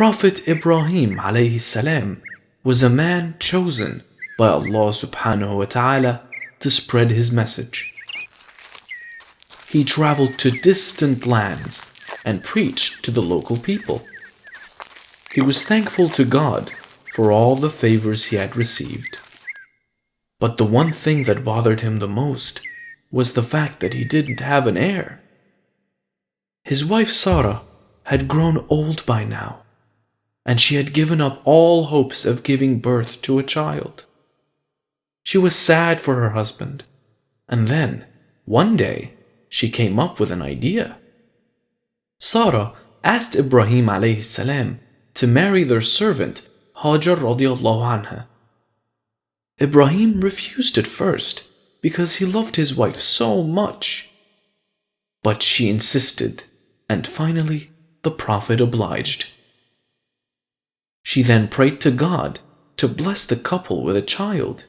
Prophet Ibrahim alayhi salam was a man chosen by Allah subhanahu wa ta'ala to spread his message. He traveled to distant lands and preached to the local people. He was thankful to God for all the favors he had received. But the one thing that bothered him the most was the fact that he didn't have an heir. His wife Sarah had grown old by now, and she had given up all hopes of giving birth to a child. She was sad for her husband, and then, one day, she came up with an idea. Sarah asked Ibrahim alayhi salam to marry their servant Hajar radiallahu anha. Ibrahim refused at first because he loved his wife so much. But she insisted, and finally the Prophet obliged. She then prayed to God to bless the couple with a child.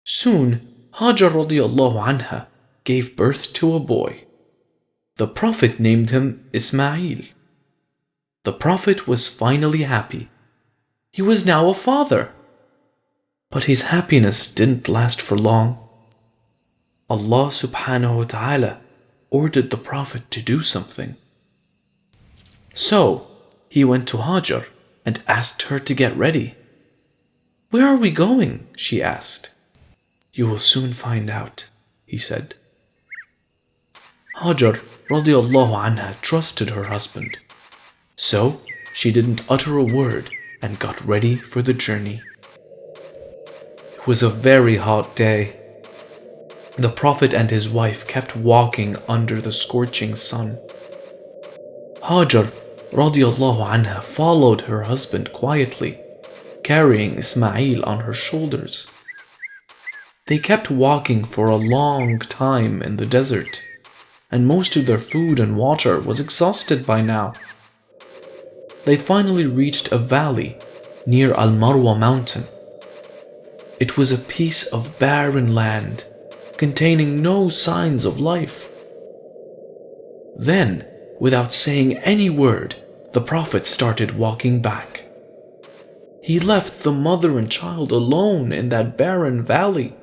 Soon, Hajar radiallahu anha gave birth to a boy. The Prophet named him Ismail. The Prophet was finally happy. He was now a father. But his happiness didn't last for long. Allah subhanahu wa ta'ala ordered the Prophet to do something. So, he went to Hajar and asked her to get ready. "Where are we going?" she asked. "You will soon find out," he said. Hajar radiallahu anha trusted her husband. So, she didn't utter a word and got ready for the journey. It was a very hot day. The Prophet and his wife kept walking under the scorching sun. Hajar radiallahu anha followed her husband quietly, carrying Ismail on her shoulders. They kept walking for a long time in the desert, and most of their food and water was exhausted by now. They finally reached a valley near Al-Marwa mountain. It was a piece of barren land, containing no signs of life. Then, without saying any word, the Prophet started walking back. He left the mother and child alone in that barren valley.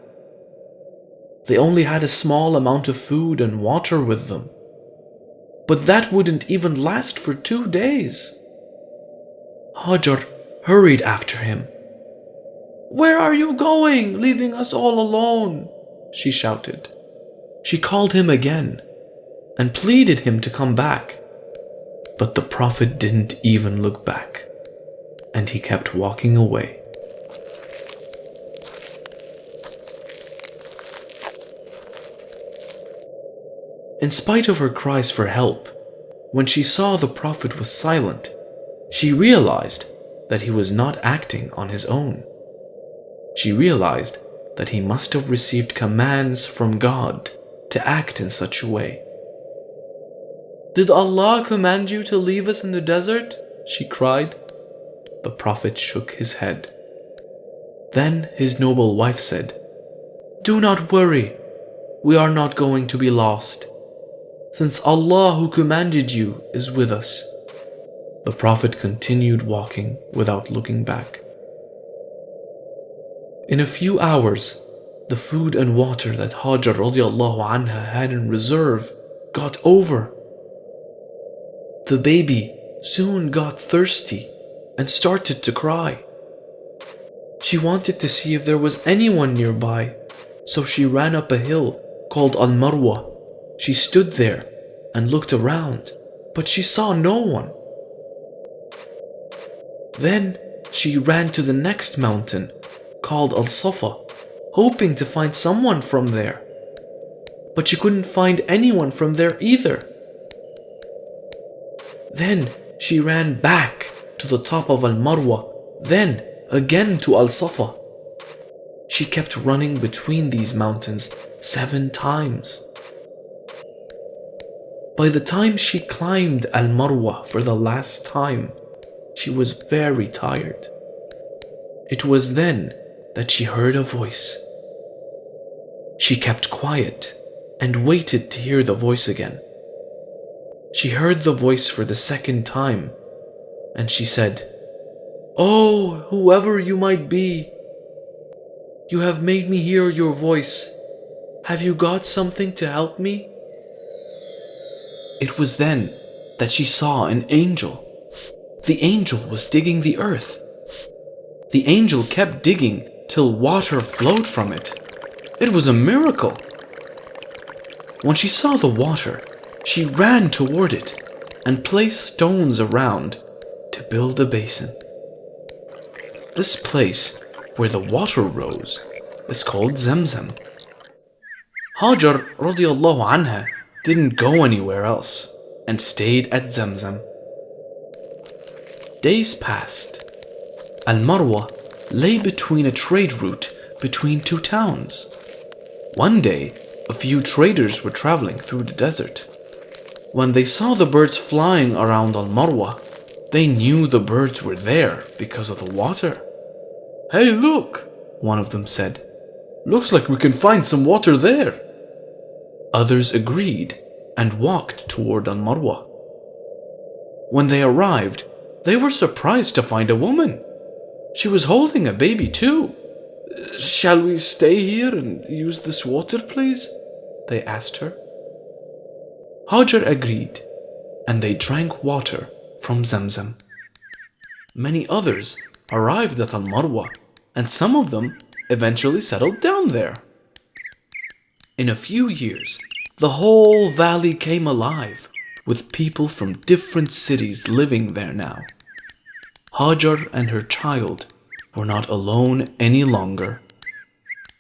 They only had a small amount of food and water with them. But that wouldn't even last for 2 days. Hajar hurried after him. "Where are you going, leaving us all alone?" she shouted. She called him again and pleaded him to come back. But the Prophet didn't even look back, and he kept walking away. In spite of her cries for help, when she saw the Prophet was silent, she realized that he was not acting on his own. She realized that he must have received commands from God to act in such a way. "Did Allah command you to leave us in the desert?" she cried. The Prophet shook his head. Then his noble wife said, "Do not worry, we are not going to be lost, since Allah who commanded you is with us." The Prophet continued walking without looking back. In a few hours, the food and water that Hajar radiallahu anha had in reserve got over. The baby soon got thirsty and started to cry. She wanted to see if there was anyone nearby, so she ran up a hill called Al-Marwa. She stood there and looked around, but she saw no one. Then she ran to the next mountain, called Al-Safa, hoping to find someone from there. But she couldn't find anyone from there either. Then she ran back to the top of Al-Marwa, then again to Al-Safa. She kept running between these mountains 7 times. By the time she climbed Al-Marwa for the last time, she was very tired. It was then that she heard a voice. She kept quiet and waited to hear the voice again. She heard the voice for the second time, and she said, "Oh, whoever you might be, you have made me hear your voice. Have you got something to help me?" It was then that she saw an angel. The angel was digging the earth. The angel kept digging till water flowed from it. It was a miracle. When she saw the water, she ran toward it and placed stones around to build a basin. This place where the water rose is called Zamzam. Hajar radiallahu anha didn't go anywhere else and stayed at Zamzam. Days passed. Al-Marwa lay between a trade route between two towns. One day, a few traders were traveling through the desert. When they saw the birds flying around Al-Marwa, they knew the birds were there because of the water. "Hey, look," one of them said. "Looks like we can find some water there." Others agreed and walked toward Al-Marwa. When they arrived, they were surprised to find a woman. She was holding a baby too. "Shall we stay here and use this water, please?" they asked her. Hajar agreed, and they drank water from Zamzam. Many others arrived at Al-Marwa, and some of them eventually settled down there. In a few years, the whole valley came alive, with people from different cities living there now. Hajar and her child were not alone any longer.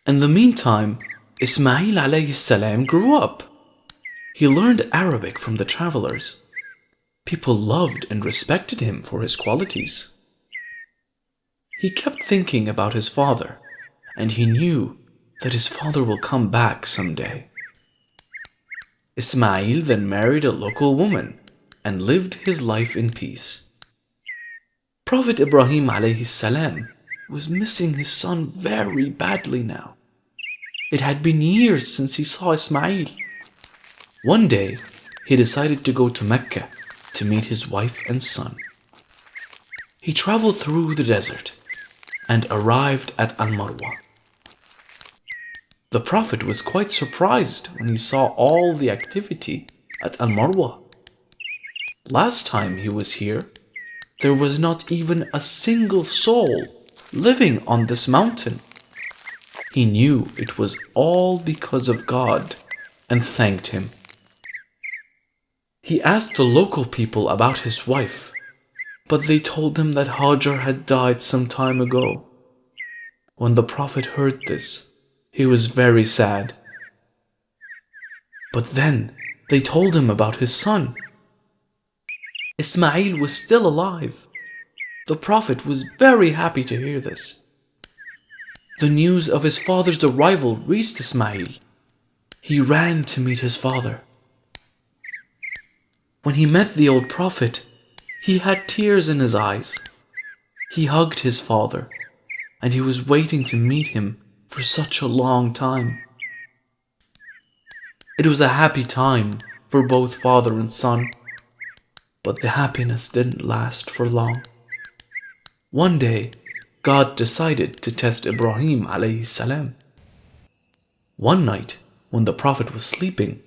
In the meantime, Ismail alayhi salam grew up. He learned Arabic from the travelers. People loved and respected him for his qualities. He kept thinking about his father, and he knew that his father will come back someday. Ismail then married a local woman and lived his life in peace. Prophet Ibrahim alayhi salam was missing his son very badly now. It had been years since he saw Ismail. One day, he decided to go to Mecca to meet his wife and son. He traveled through the desert and arrived at Al-Marwa. The Prophet was quite surprised when he saw all the activity at Al-Marwa. Last time he was here, there was not even a single soul living on this mountain. He knew it was all because of God and thanked him. He asked the local people about his wife, but they told him that Hajar had died some time ago. When the Prophet heard this, he was very sad. But then they told him about his son. Ismail was still alive. The Prophet was very happy to hear this. The news of his father's arrival reached Ismail. He ran to meet his father. When he met the old Prophet, he had tears in his eyes. He hugged his father, and he was waiting to meet him for such a long time. It was a happy time for both father and son, but the happiness didn't last for long. One day, God decided to test Ibrahim alayhi salam. One night, when the Prophet was sleeping,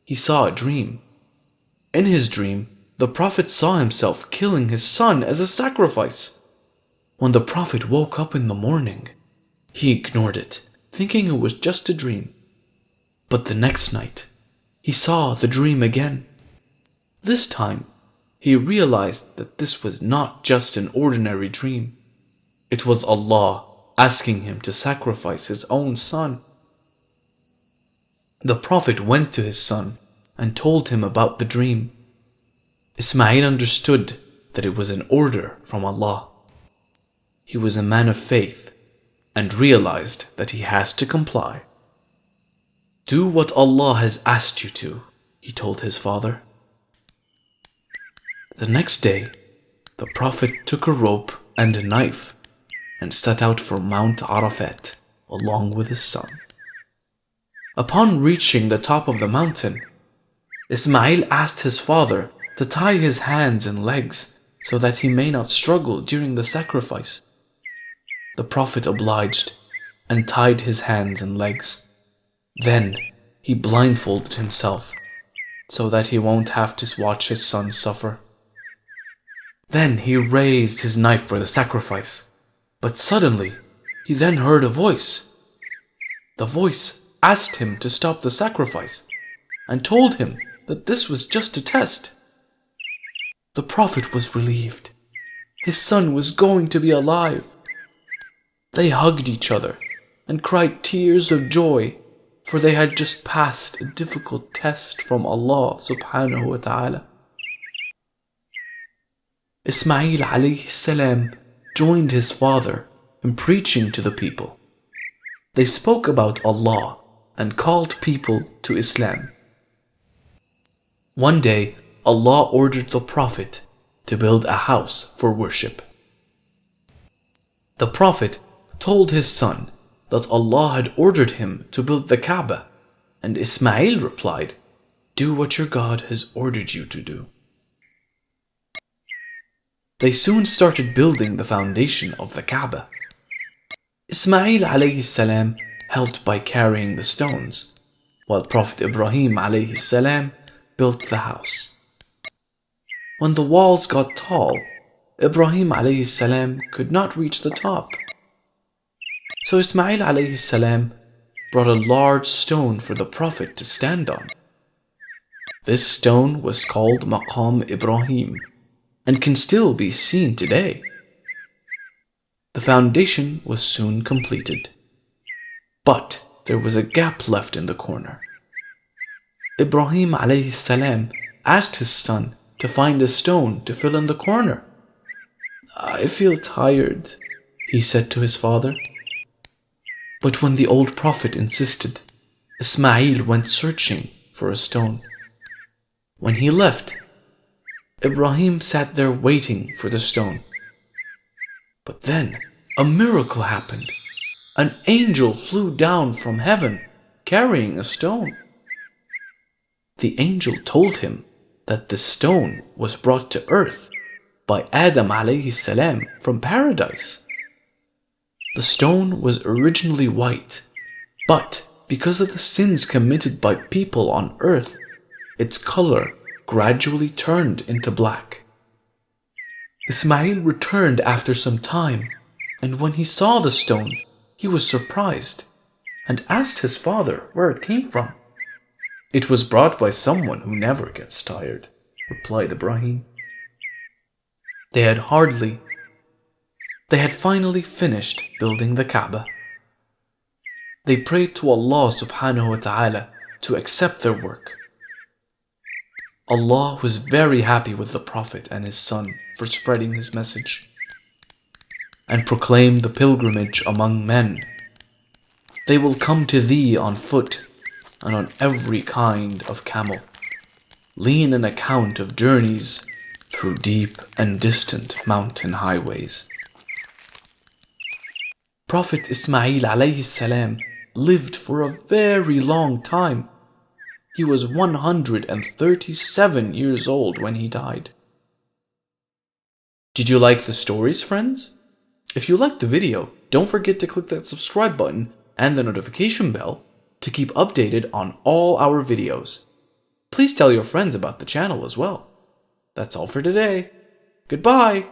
he saw a dream. In his dream, the Prophet saw himself killing his son as a sacrifice. When the Prophet woke up in the morning, he ignored it, thinking it was just a dream. But the next night, he saw the dream again. This time, he realized that this was not just an ordinary dream. It was Allah asking him to sacrifice his own son. The Prophet went to his son and told him about the dream. Ismail understood that it was an order from Allah. He was a man of faith and realized that he has to comply. "Do what Allah has asked you to," he told his father. The next day, the Prophet took a rope and a knife and set out for Mount Arafat along with his son. Upon reaching the top of the mountain, Ismail asked his father to tie his hands and legs so that he may not struggle during the sacrifice. The Prophet obliged and tied his hands and legs. Then he blindfolded himself so that he won't have to watch his son suffer. Then he raised his knife for the sacrifice, but suddenly he then heard a voice. The voice asked him to stop the sacrifice and told him that this was just a test. The Prophet was relieved. His son was going to be alive. They hugged each other and cried tears of joy, for they had just passed a difficult test from Allah subhanahu wa ta'ala. Ismail alayhi salam joined his father in preaching to the people. They spoke about Allah and called people to Islam. One day, Allah ordered the Prophet to build a house for worship. The Prophet told his son that Allah had ordered him to build the Kaaba, and Ismail replied, "Do what your God has ordered you to do." They soon started building the foundation of the Kaaba. Ismail alayhi salam helped by carrying the stones, while Prophet Ibrahim alayhi salam built the house. When the walls got tall, Ibrahim alayhi salam could not reach the top. So Ismail alayhi salam brought a large stone for the Prophet to stand on. This stone was called Maqam Ibrahim and can still be seen today. The foundation was soon completed, but there was a gap left in the corner. Ibrahim alayhi salam asked his son to find a stone to fill in the corner. "I feel tired," he said to his father. But when the old Prophet insisted, Ismail went searching for a stone. When he left, Ibrahim sat there waiting for the stone. But then a miracle happened. An angel flew down from heaven carrying a stone. The angel told him that the stone was brought to earth by Adam alayhi salam from paradise. The stone was originally white, but because of the sins committed by people on earth, its color gradually turned into black. Ismail returned after some time, and when he saw the stone, he was surprised and asked his father where it came from. "It was brought by someone who never gets tired," replied Ibrahim. They had finally finished building the Kaaba. They prayed to Allah subhanahu wa ta'ala to accept their work. Allah was very happy with the Prophet and his son for spreading his message, and proclaimed the pilgrimage among men. They will come to thee on foot and on every kind of camel. Lean an account of journeys through deep and distant mountain highways. Prophet Ismail alayhi salam lived for a very long time. He was 137 years old when he died. Did you like the stories, friends? If you liked the video, don't forget to click that subscribe button and the notification bell to keep updated on all our videos. Please tell your friends about the channel as well. That's all for today. Goodbye!